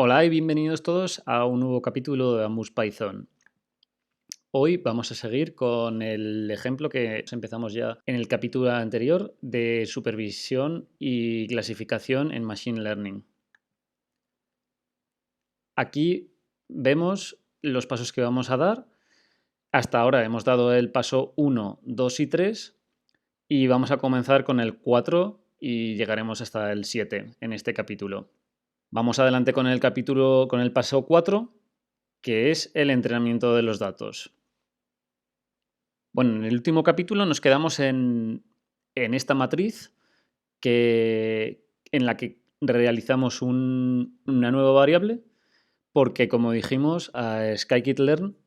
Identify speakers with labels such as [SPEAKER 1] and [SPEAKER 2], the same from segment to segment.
[SPEAKER 1] Hola y bienvenidos todos a un nuevo capítulo de Amus Python. Hoy vamos a seguir con el ejemplo que empezamos ya en el capítulo anterior de supervisión y clasificación en Machine Learning. Aquí vemos los pasos que vamos a dar. Hasta ahora hemos dado el paso 1, 2 y 3 y vamos a comenzar con el 4 y llegaremos hasta el 7 en este capítulo. Vamos adelante con el capítulo, con el paso 4, que es el entrenamiento de los datos. Bueno, en el último capítulo nos quedamos en esta matriz en la que realizamos una nueva variable porque, como dijimos, a scikit-learn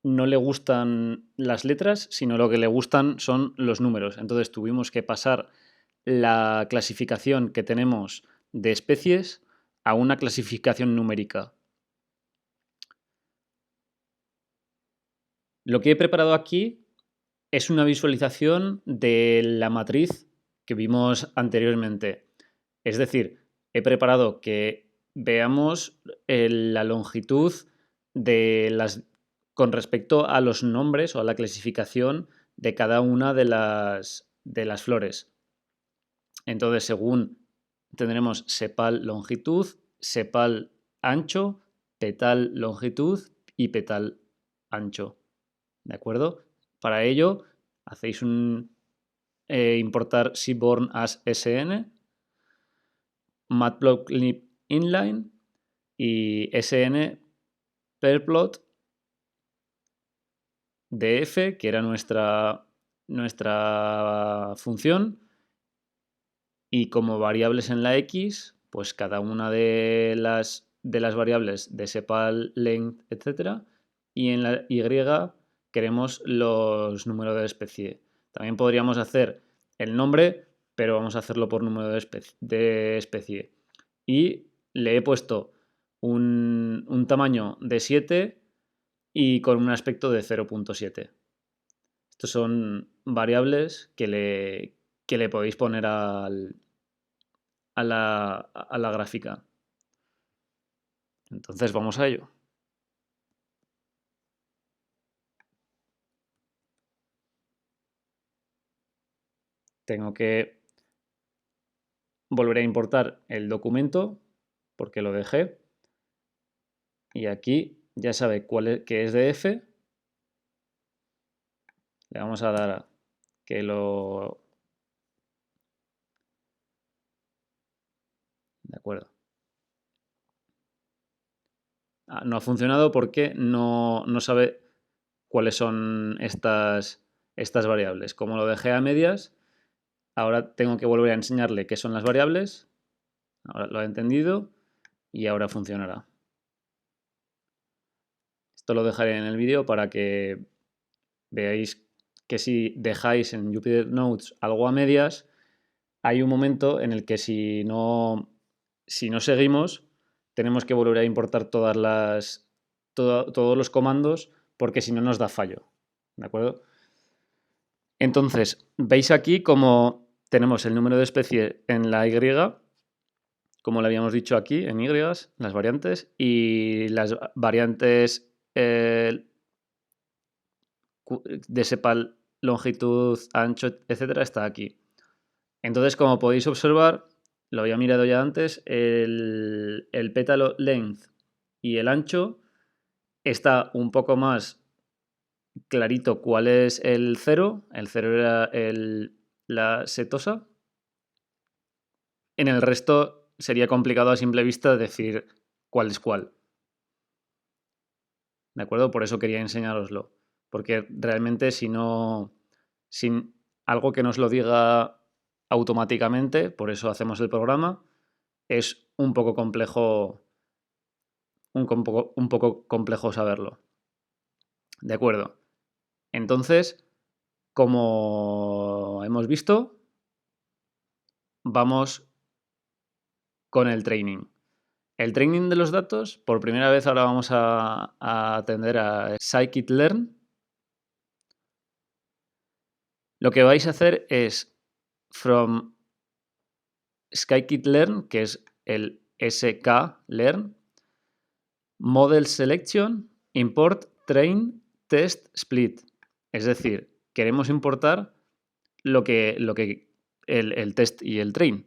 [SPEAKER 1] no le gustan las letras, sino lo que le gustan son los números. Entonces tuvimos que pasar la clasificación que tenemos de especies a una clasificación numérica. Lo que he preparado aquí es una visualización de la matriz que vimos anteriormente. Es decir, he preparado que veamos la longitud con respecto a los nombres o a la clasificación de cada una de las flores. Entonces, según tendremos sepal longitud, sepal ancho, petal longitud y petal ancho. ¿De acuerdo? Para ello, hacéis importar seaborn as sn, matplotlib inline y sn perplot df, que era nuestra función, y como variables en la x, pues cada una de las variables de sepal, length, etc. Y en la y queremos los números de especie. También podríamos hacer el nombre, pero vamos a hacerlo por número de especie. Y le he puesto un tamaño de 7 y con un aspecto de 0.7. Estos son variables que le podéis poner a la gráfica. Entonces vamos a ello. Tengo que volver a importar el documento porque lo dejé. Y aquí ya sabe qué es de f. Le vamos a dar a que lo... De acuerdo. No ha funcionado porque no sabe cuáles son estas variables. Como lo dejé a medias, ahora tengo que volver a enseñarle qué son las variables. Ahora lo ha entendido y ahora funcionará. Esto lo dejaré en el vídeo para que veáis que si dejáis en Jupyter Notes algo a medias, hay un momento en el que si no seguimos, tenemos que volver a importar todos los comandos porque si no nos da fallo. ¿De acuerdo? Entonces, veis aquí como tenemos el número de especie en la Y, como le habíamos dicho aquí, en Y, las variantes, y las variantes de sepal, longitud, ancho, etcétera, está aquí. Entonces, como podéis observar, lo había mirado ya antes, el pétalo length y el ancho está un poco más clarito cuál es el 0. El 0 era la setosa. En el resto sería complicado a simple vista decir cuál es cuál. ¿De acuerdo? Por eso quería enseñároslo. Porque realmente sin algo que nos lo diga automáticamente, por eso hacemos el programa, es un poco complejo, un poco complejo saberlo. ¿De acuerdo? Entonces, como hemos visto, vamos con el training. El training de los datos, por primera vez ahora vamos a atender a scikit-learn. Lo que vais a hacer es from scikit-learn, que es el sklearn, model selection import train test split. Es decir, queremos importar el test y el train.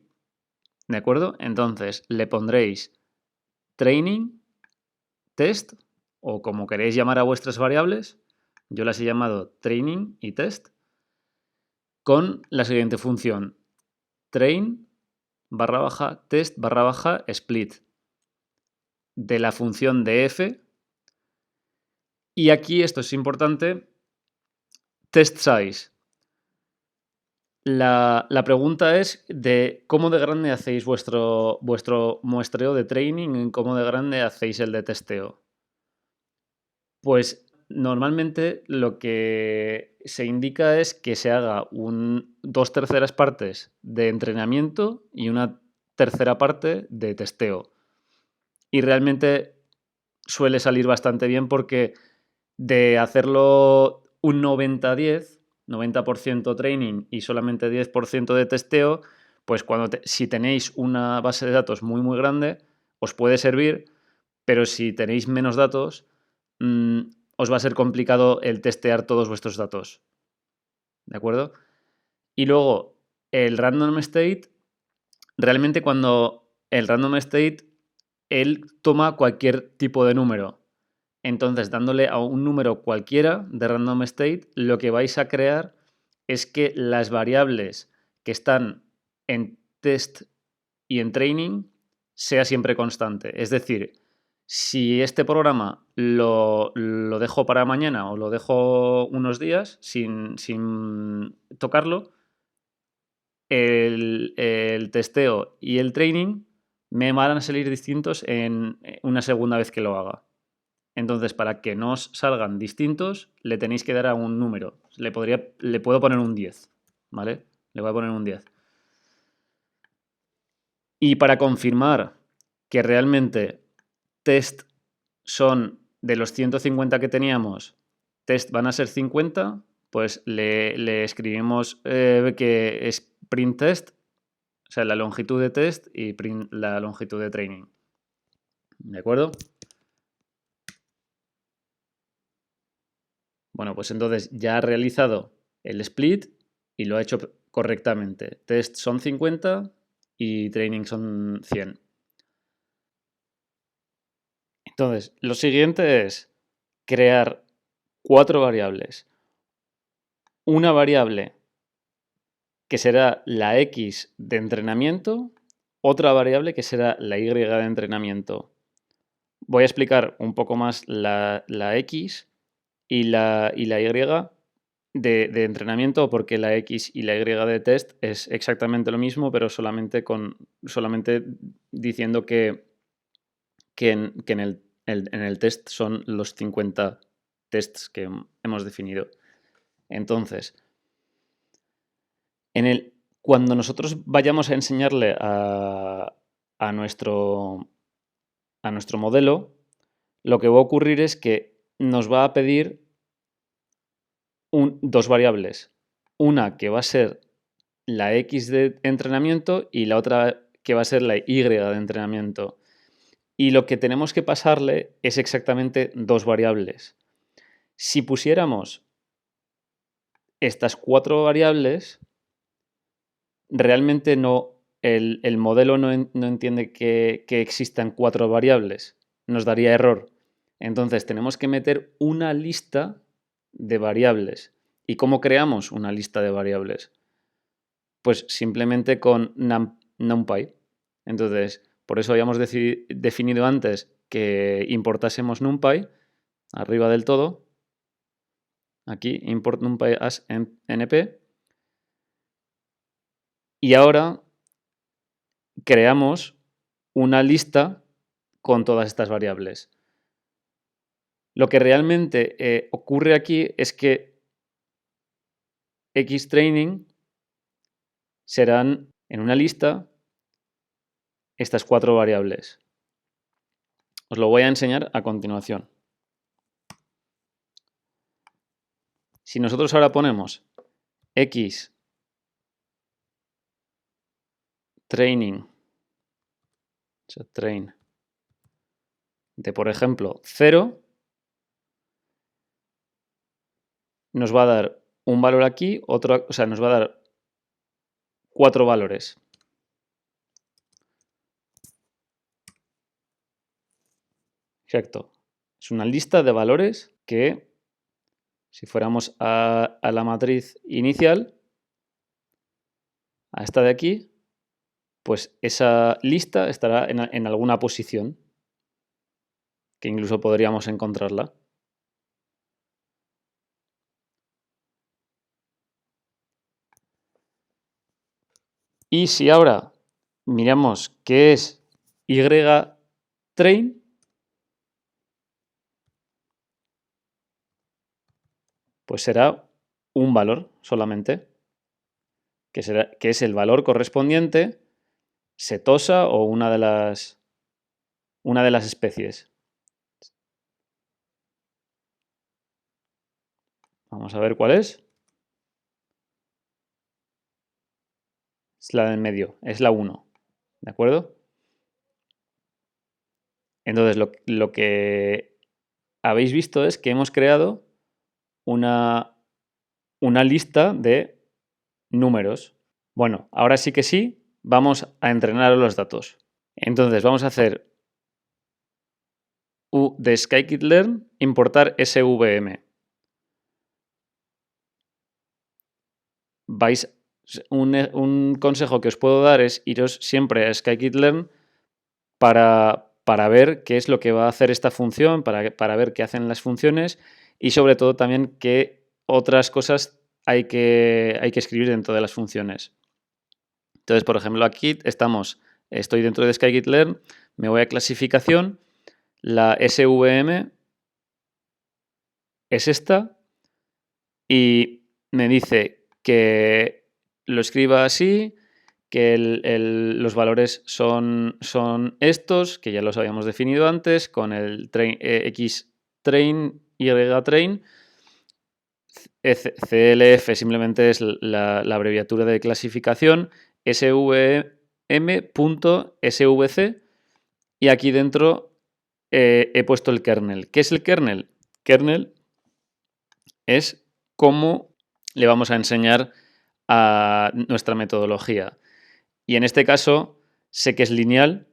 [SPEAKER 1] ¿De acuerdo? Entonces le pondréis training, test, o como queréis llamar a vuestras variables. Yo las he llamado training y test, con la siguiente función: train / test / split de la función de f. Y aquí, esto es importante, test size. La pregunta es de cómo de grande hacéis vuestro muestreo de training y cómo de grande hacéis el de testeo. Pues normalmente lo que se indica es que se haga 2/3 partes de entrenamiento y una tercera parte de testeo. Y realmente suele salir bastante bien porque de hacerlo un 90-10, 90% training y solamente 10% de testeo, pues si tenéis una base de datos muy muy grande, os puede servir, pero si tenéis menos datos, os va a ser complicado el testear todos vuestros datos. ¿De acuerdo? Y luego, el random state, realmente cuando el random state, él toma cualquier tipo de número. Entonces, dándole a un número cualquiera de random state, lo que vais a crear es que las variables que están en test y en training sea siempre constante. Es decir, si este programa lo dejo para mañana o lo dejo unos días sin tocarlo, el testeo y el training me van a salir distintos en una segunda vez que lo haga. Entonces, para que no os salgan distintos, le tenéis que dar a un número. Le puedo poner un 10, ¿vale? Le voy a poner un 10. Y para confirmar que realmente test son de los 150 que teníamos, test van a ser 50, pues le escribimos que es print test, o sea, la longitud de test y print la longitud de training. ¿De acuerdo? Bueno, pues entonces ya ha realizado el split y lo ha hecho correctamente. Test son 50 y training son 100. Entonces, lo siguiente es crear 4 variables. Una variable que será la X de entrenamiento, otra variable que será la Y de entrenamiento. Voy a explicar un poco más la X y la Y de entrenamiento, porque la X y la Y de test es exactamente lo mismo, pero solamente diciendo que en el test son los 50 tests que hemos definido. Entonces, cuando nosotros vayamos a enseñarle a nuestro modelo, lo que va a ocurrir es que nos va a pedir dos variables. Una que va a ser la X de entrenamiento y la otra que va a ser la Y de entrenamiento. Y lo que tenemos que pasarle es exactamente dos variables. Si pusiéramos estas 4 variables, realmente el modelo no entiende que existan 4 variables. Nos daría error. Entonces tenemos que meter una lista de variables. ¿Y cómo creamos una lista de variables? Pues simplemente con NumPy. Entonces, por eso habíamos definido antes que importásemos NumPy arriba del todo. Aquí, import NumPy as np. Y ahora creamos una lista con todas estas variables. Lo que realmente ocurre aquí es que xtraining serán en una lista estas 4 variables. Os lo voy a enseñar a continuación. Si nosotros ahora ponemos x training, o sea, train de, por ejemplo, 0, nos va a dar un valor aquí, otro, o sea, nos va a dar 4 valores. Exacto. Es una lista de valores que, si fuéramos a la matriz inicial, a esta de aquí, pues esa lista estará en alguna posición, que incluso podríamos encontrarla. Y si ahora miramos qué es YTrain, pues será un valor solamente, que es el valor correspondiente setosa o una de las especies. Vamos a ver cuál es. Es la del medio, es la 1. ¿De acuerdo? Entonces, lo que habéis visto es que hemos creado una lista de números. Bueno, ahora sí que sí, vamos a entrenar los datos. Entonces, vamos a hacer de scikit-learn importar svm. Un consejo que os puedo dar es iros siempre a scikit-learn para ver qué es lo que va a hacer esta función, para ver qué hacen las funciones y sobre todo también qué otras cosas hay que escribir dentro de las funciones. Entonces, por ejemplo, aquí estoy dentro de scikit-learn, me voy a clasificación, la svm es esta y me dice que lo escriba así, que los valores son estos, que ya los habíamos definido antes, con el xtrain, ytrain. CLF simplemente es la abreviatura de clasificación, svm.svc, y aquí dentro he puesto el kernel. ¿Qué es el kernel? Kernel es cómo le vamos a enseñar a nuestra metodología. Y en este caso sé que es lineal,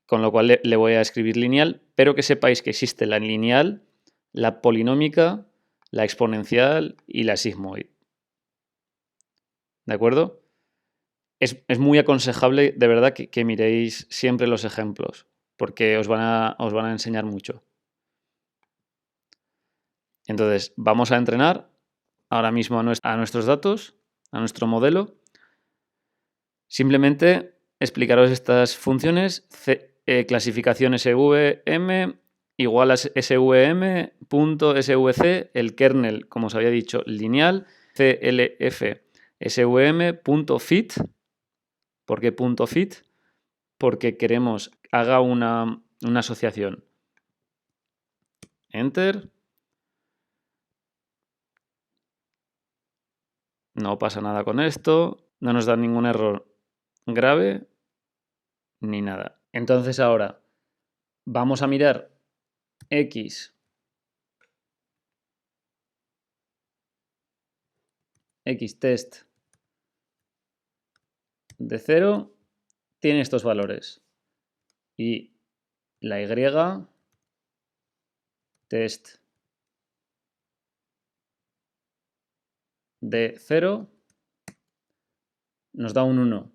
[SPEAKER 1] con lo cual le voy a escribir lineal, pero que sepáis que existe la lineal, la polinómica, la exponencial y la sigmoid. ¿De acuerdo? Es muy aconsejable, de verdad, que miréis siempre los ejemplos, porque os van a enseñar mucho. Entonces, vamos a entrenar ahora mismo a nuestros datos, a nuestro modelo. Simplemente explicaros estas funciones, clasificación svm igual a svm.svc, el kernel, como os había dicho, lineal, clf svm.fit. ¿Por qué .fit? Porque queremos que haga una asociación. Enter. No pasa nada con esto, no nos da ningún error grave ni nada. Entonces ahora vamos a mirar xtest de 0 tiene estos valores y la y test de 0 nos da un 1.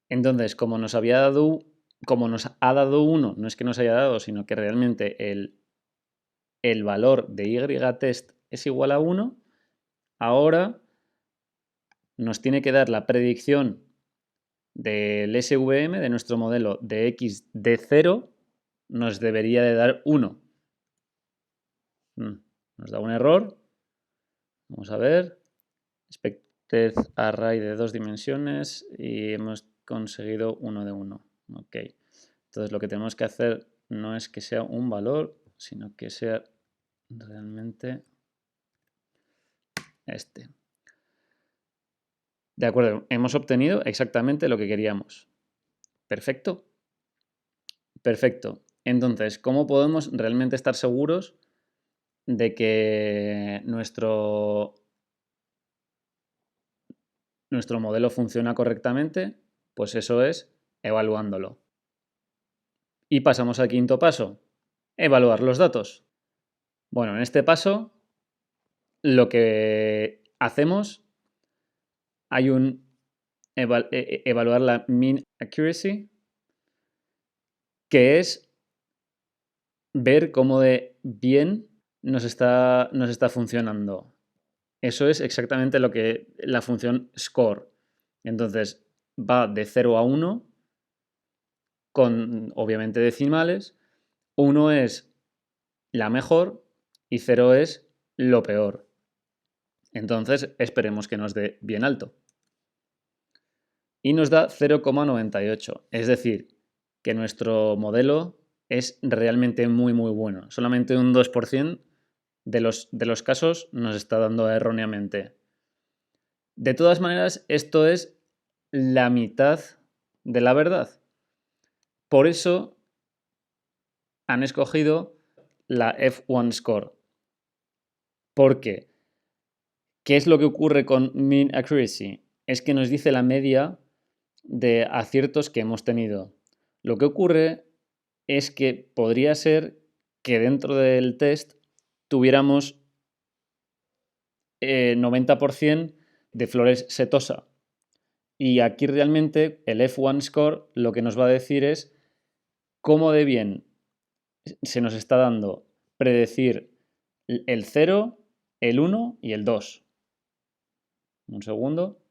[SPEAKER 1] Entonces, como nos ha dado 1, no es que nos haya dado, sino que realmente el valor de ytest es igual a 1, ahora nos tiene que dar la predicción del SVM, de nuestro modelo de x de 0, nos debería de dar 1. Nos da un error. Vamos a ver. Expected array de 2 dimensiones y hemos conseguido 1 de 1. Ok. Entonces lo que tenemos que hacer no es que sea un valor, sino que sea realmente este. De acuerdo, hemos obtenido exactamente lo que queríamos. Perfecto. Perfecto. Entonces, ¿cómo podemos realmente estar seguros de que nuestro modelo funciona correctamente? Pues eso es evaluándolo. Y pasamos al quinto paso, evaluar los datos. Bueno, en este paso lo que hacemos, hay un evaluar la mean accuracy, que es ver cómo de bien nos está funcionando. Eso es exactamente lo que la función score. Entonces va de 0 a 1 con obviamente decimales. 1 es la mejor y 0 es lo peor. Entonces esperemos que nos dé bien alto. Y nos da 0,98. Es decir, que nuestro modelo es realmente muy bueno. Solamente un 2% de los casos nos está dando erróneamente. De todas maneras, esto es la mitad de la verdad. Por eso han escogido la F1 score. ¿Por qué? ¿Qué es lo que ocurre con mean accuracy? Es que nos dice la media de aciertos que hemos tenido. Lo que ocurre es que podría ser que dentro del test tuviéramos 90% de flores setosa. Y aquí realmente el F1 score lo que nos va a decir es cómo de bien se nos está dando predecir el 0, el 1 y el 2. Un segundo.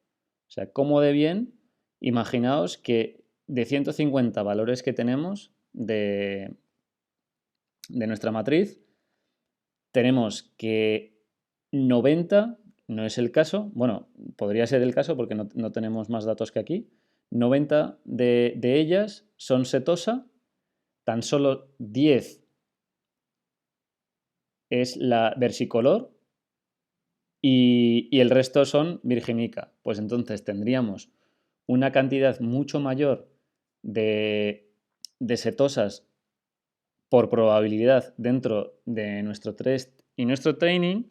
[SPEAKER 1] O sea, cómo de bien, imaginaos que de 150 valores que tenemos de nuestra matriz, tenemos que 90, no es el caso, bueno, podría ser el caso porque no tenemos más datos que aquí, 90 de ellas son setosa, tan solo 10 es la versicolor y el resto son virginica. Pues entonces tendríamos una cantidad mucho mayor de setosas por probabilidad dentro de nuestro test y nuestro training,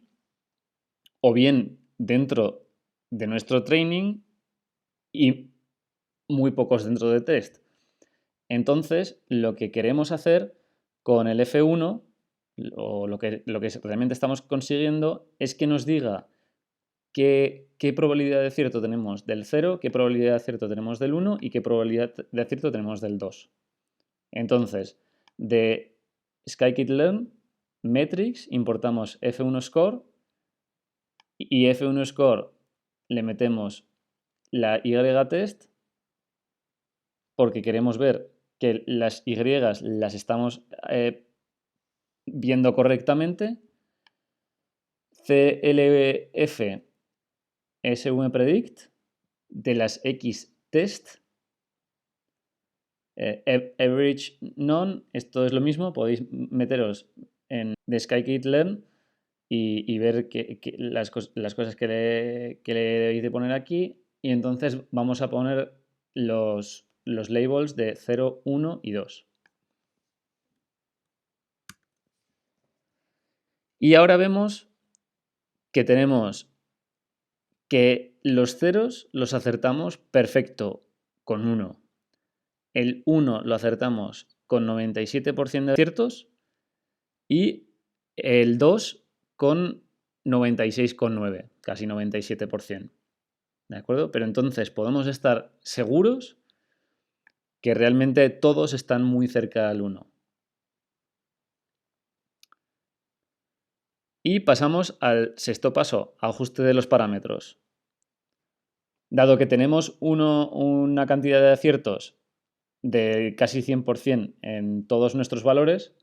[SPEAKER 1] o bien dentro de nuestro training y muy pocos dentro de test. Entonces, lo que queremos hacer con el F1, o lo que realmente estamos consiguiendo, es que nos diga qué probabilidad de acierto tenemos del 0, qué probabilidad de acierto tenemos del 1 y qué probabilidad de acierto tenemos del 2. Entonces, de scikit-learn metrics importamos F1 score y F1 score le metemos la Y-test porque queremos ver que las Y las estamos viendo correctamente. CLF svpredict de las X-test. Average none, esto es lo mismo, podéis meteros en the scikit-learn y ver las cosas que le debéis de poner aquí, y entonces vamos a poner los labels de 0, 1 y 2. Y ahora vemos que tenemos que los ceros los acertamos perfecto con 1. El 1 lo acertamos con 97% de aciertos y el 2 con 96,9, casi 97%. ¿De acuerdo? Pero entonces podemos estar seguros que realmente todos están muy cerca del 1. Y pasamos al sexto paso, ajuste de los parámetros. Dado que tenemos una cantidad de aciertos de casi 100% en todos nuestros valores,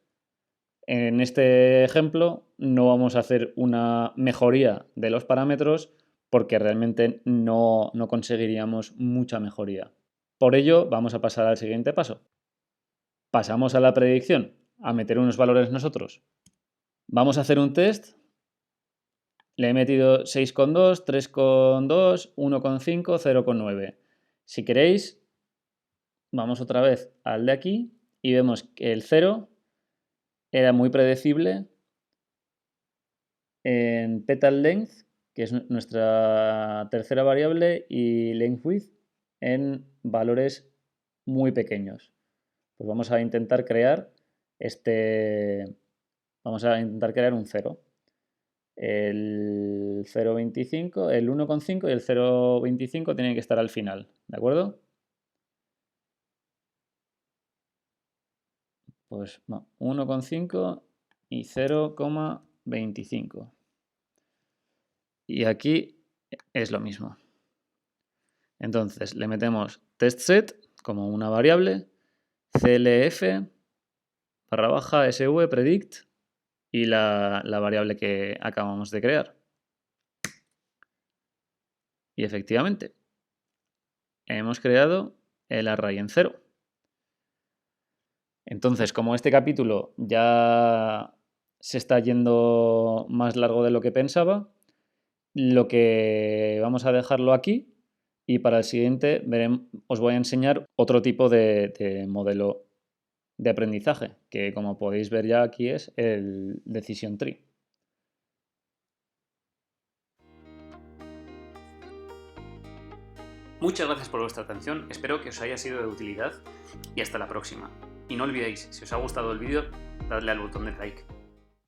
[SPEAKER 1] en este ejemplo no vamos a hacer una mejoría de los parámetros porque realmente no conseguiríamos mucha mejoría. Por ello, vamos a pasar al siguiente paso. Pasamos a la predicción, a meter unos valores nosotros. Vamos a hacer un test. Le he metido 6,2, 3,2, 1,5, 0,9. Si queréis, vamos otra vez al de aquí y vemos que el 0 era muy predecible en petal length, que es nuestra tercera variable, y length width en valores muy pequeños. Pues vamos a intentar crear vamos a intentar crear un 0. El 0,25, el 1,5 y el 0,25 tienen que estar al final, ¿de acuerdo? Pues no, 1,5 y 0,25. Y aquí es lo mismo. Entonces le metemos testset como una variable, clf barra baja sv predict y la variable que acabamos de crear. Y efectivamente, hemos creado el array en 0. Entonces, como este capítulo ya se está yendo más largo de lo que pensaba, lo que vamos a dejarlo aquí y para el siguiente os voy a enseñar otro tipo de modelo de aprendizaje, que como podéis ver ya aquí es el Decision Tree.
[SPEAKER 2] Muchas gracias por vuestra atención, espero que os haya sido de utilidad y hasta la próxima. Y no olvidéis, si os ha gustado el vídeo, dadle al botón de like.